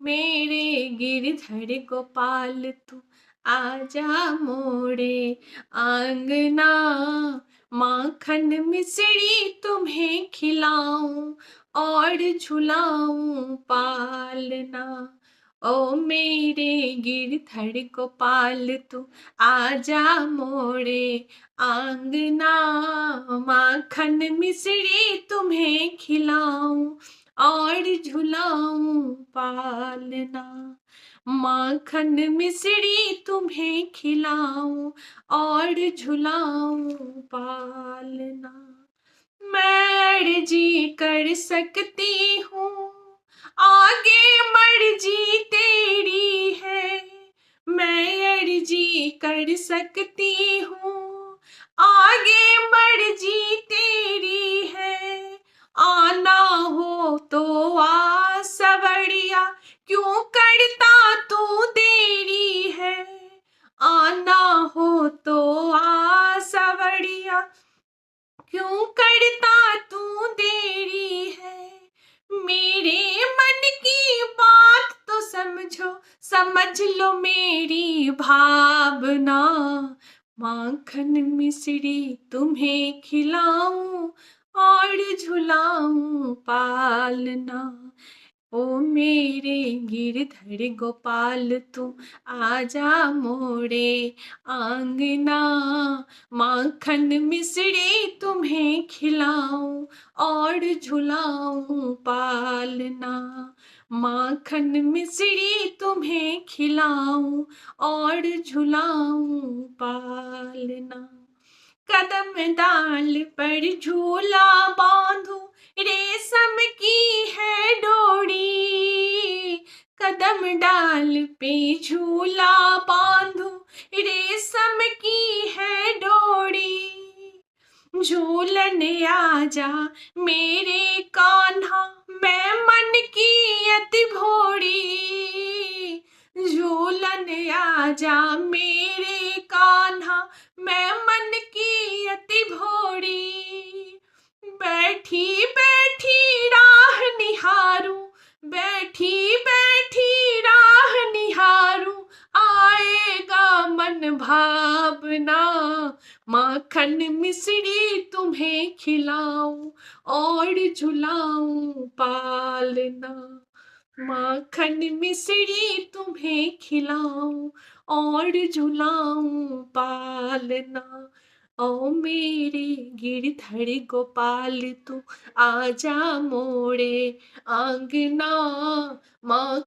मेरे गिरधर गोपाल तू आजा मोरे आंगना, माखन मिश्री तुम्हें खिलाऊं और झुलाऊं पालना। ओ मेरे गिरधर गोपाल तू आजा मोरे आंगना, माखन मिश्री तुम्हें खिलाऊं और झुलाऊं पालना। माखन मिश्री तुम्हें खिलाऊं और झुलाऊं पालना। मैं अर्जी कर सकती हूँ, आगे मर्जी तेरी है। मैं अर्जी कर सकती हूँ, आगे मर्जी तेरी है। आना हो तो आ सवरिया, क्यों करता तू देरी है। आना हो तो आ सवरिया, क्यों करता तू देरी है। मेरे मन की बात तो समझो, समझ लो मेरी भावना। माखन मिश्री तुम्हें खिलाऊं और झुलाऊं पालना। ओ मेरे गिरधर गोपाल तू आजा मोरे आंगना, माखन मिश्री तुम्हें खिलाऊं और झुलाऊं पालना। माखन मिश्री तुम्हें खिलाऊं और झुलाऊं पालना। कदम डाल पर झूला बांधो, रेशम की है डोरी। कदम डाल पे झूला बांधो, रेशम की है डोरी। झूलन आजा मेरे कान्हा, मैं मन की अति भोरी। झूलन आजा मेरे कान्हा, मैं मन की अति भोरी। बैठी बैठी राह निहारूं, बैठी बैठी राह निहारूं, आएगा मन भावना। माखन मिश्री तुम्हें खिलाऊं और झुलाऊं पालना। माखन मिश्री तुम्हें खिलाऊं और झुलाऊं पालना। ओ मेरे गिरधर गोपाल तू आजा मोरे आंगना, माँ